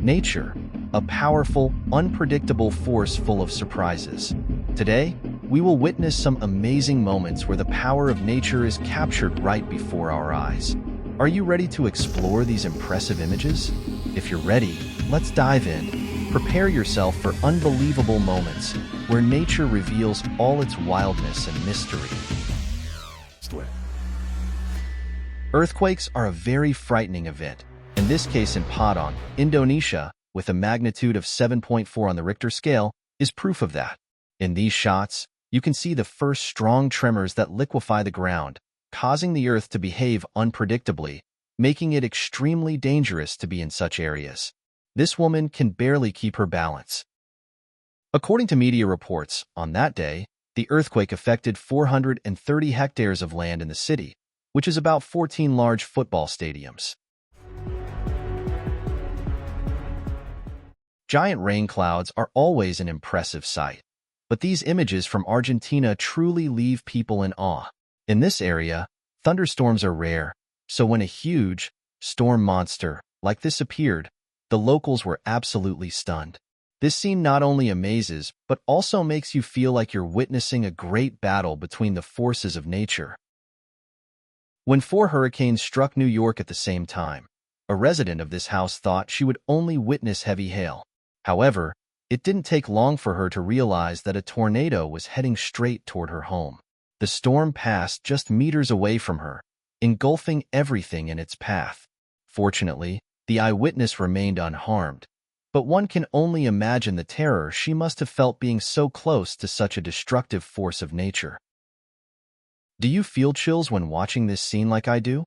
Nature, a powerful, unpredictable force full of surprises. Today, we will witness some amazing moments where the power of nature is captured right before our eyes. Are you ready to explore these impressive images? If you're ready, let's dive in. Prepare yourself for unbelievable moments where nature reveals all its wildness and mystery. Earthquakes are a very frightening event. In this case in Padang, Indonesia, with a magnitude of 7.4 on the Richter scale, is proof of that. In these shots, you can see the first strong tremors that liquefy the ground, causing the earth to behave unpredictably, making it extremely dangerous to be in such areas. This woman can barely keep her balance. According to media reports, on that day, the earthquake affected 430 hectares of land in the city, which is about 14 large football stadiums. Giant rain clouds are always an impressive sight, but these images from Argentina truly leave people in awe. In this area, thunderstorms are rare, so when a huge storm monster like this appeared, the locals were absolutely stunned. This scene not only amazes, but also makes you feel like you're witnessing a great battle between the forces of nature. When 4 hurricanes struck New York at the same time, a resident of this house thought she would only witness heavy hail. However, it didn't take long for her to realize that a tornado was heading straight toward her home. The storm passed just meters away from her, engulfing everything in its path. Fortunately, the eyewitness remained unharmed, but one can only imagine the terror she must have felt being so close to such a destructive force of nature. Do you feel chills when watching this scene like I do?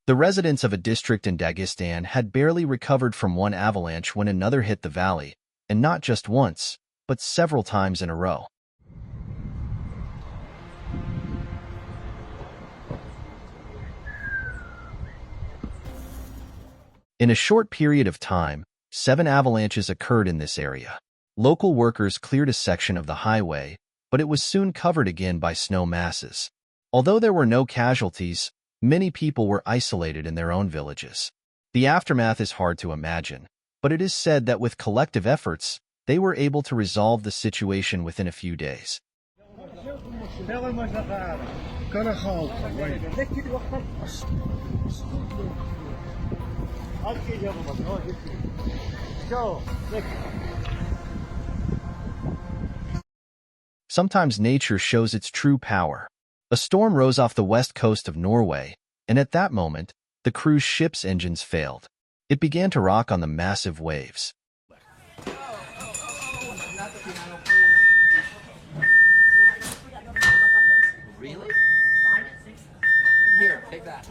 The residents of a district in Dagestan had barely recovered from one avalanche when another hit the valley, and not just once, but several times in a row. In a short period of time, 7 avalanches occurred in this area. Local workers cleared a section of the highway, but it was soon covered again by snow masses. Although there were no casualties, many people were isolated in their own villages. The aftermath is hard to imagine, but it is said that with collective efforts, they were able to resolve the situation within a few days. Sometimes nature shows its true power. A storm rose off the west coast of Norway, and at that moment, the cruise ship's engines failed. It began to rock on the massive waves. Really? Here, take that.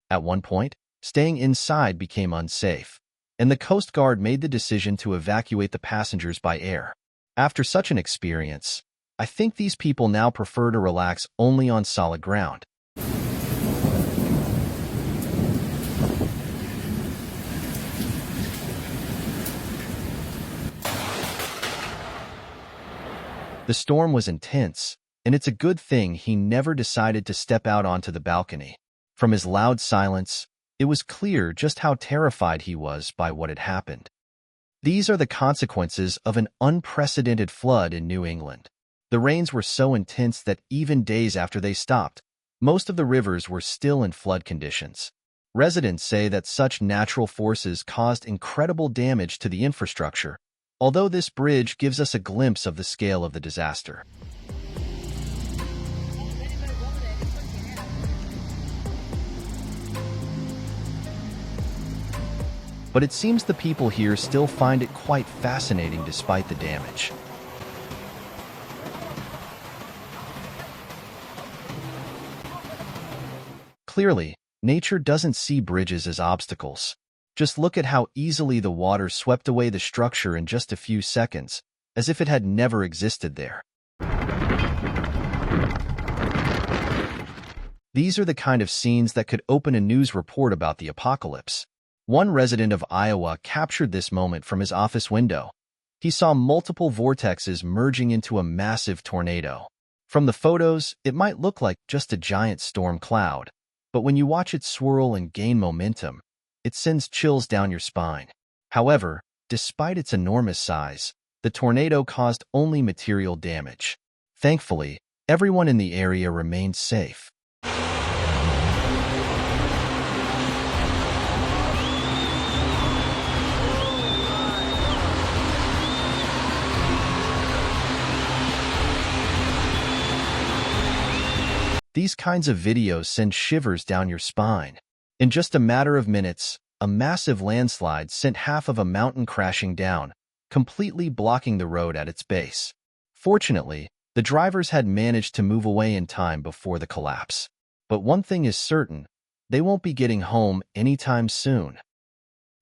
At one point, staying inside became unsafe, and the Coast Guard made the decision to evacuate the passengers by air. After such an experience, I think these people now prefer to relax only on solid ground. The storm was intense, and it's a good thing he never decided to step out onto the balcony. From his loud silence, it was clear just how terrified he was by what had happened. These are the consequences of an unprecedented flood in New England. The rains were so intense that even days after they stopped, most of the rivers were still in flood conditions. Residents say that such natural forces caused incredible damage to the infrastructure, although this bridge gives us a glimpse of the scale of the disaster. But it seems the people here still find it quite fascinating despite the damage. Clearly, nature doesn't see bridges as obstacles. Just look at how easily the water swept away the structure in just a few seconds, as if it had never existed there. These are the kind of scenes that could open a news report about the apocalypse. One resident of Iowa captured this moment from his office window. He saw multiple vortexes merging into a massive tornado. From the photos, it might look like just a giant storm cloud, but when you watch it swirl and gain momentum, it sends chills down your spine. However, despite its enormous size, the tornado caused only material damage. Thankfully, everyone in the area remained safe. These kinds of videos send shivers down your spine. In just a matter of minutes, a massive landslide sent half of a mountain crashing down, completely blocking the road at its base. Fortunately, the drivers had managed to move away in time before the collapse. But one thing is certain, they won't be getting home anytime soon.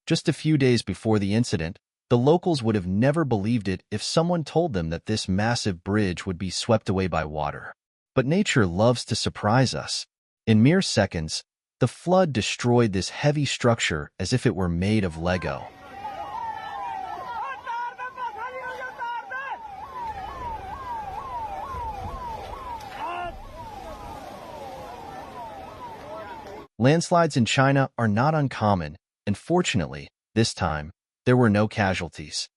Just a few days before the incident, the locals would have never believed it if someone told them that this massive bridge would be swept away by water. But nature loves to surprise us. In mere seconds, the flood destroyed this heavy structure as if it were made of Lego. Landslides in China are not uncommon, and fortunately, this time, there were no casualties.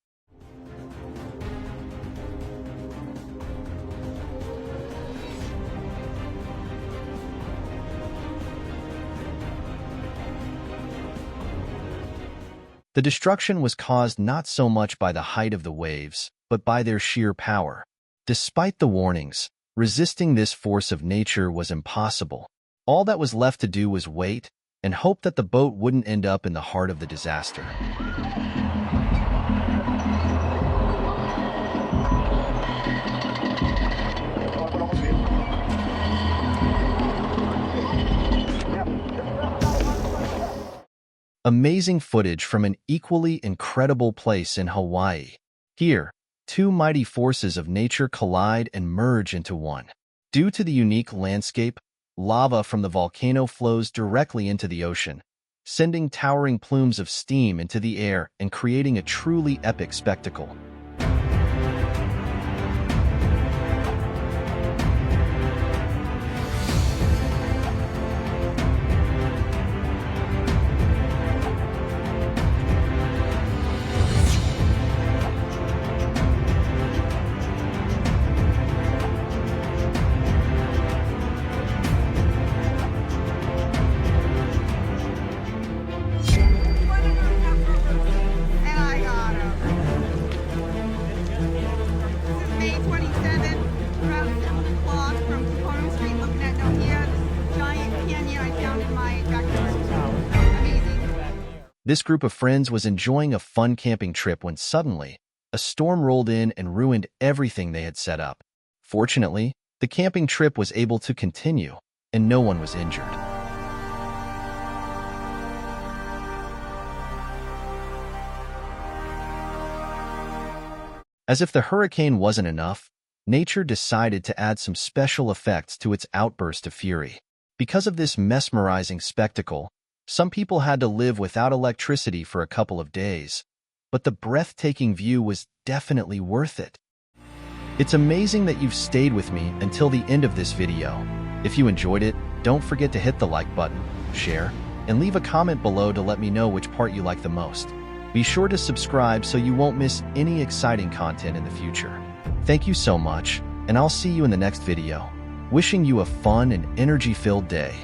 The destruction was caused not so much by the height of the waves, but by their sheer power. Despite the warnings, resisting this force of nature was impossible. All that was left to do was wait and hope that the boat wouldn't end up in the heart of the disaster. Amazing footage from an equally incredible place in Hawaii. Here, two mighty forces of nature collide and merge into one. Due to the unique landscape, lava from the volcano flows directly into the ocean, sending towering plumes of steam into the air and creating a truly epic spectacle. This group of friends was enjoying a fun camping trip when suddenly, a storm rolled in and ruined everything they had set up. Fortunately, the camping trip was able to continue, and no one was injured. As if the hurricane wasn't enough, nature decided to add some special effects to its outburst of fury. Because of this mesmerizing spectacle, some people had to live without electricity for a couple of days, but the breathtaking view was definitely worth it. It's amazing that you've stayed with me until the end of this video. If you enjoyed it, don't forget to hit the like button, share, and leave a comment below to let me know which part you like the most. Be sure to subscribe so you won't miss any exciting content in the future. Thank you so much, and I'll see you in the next video. Wishing you a fun and energy-filled day.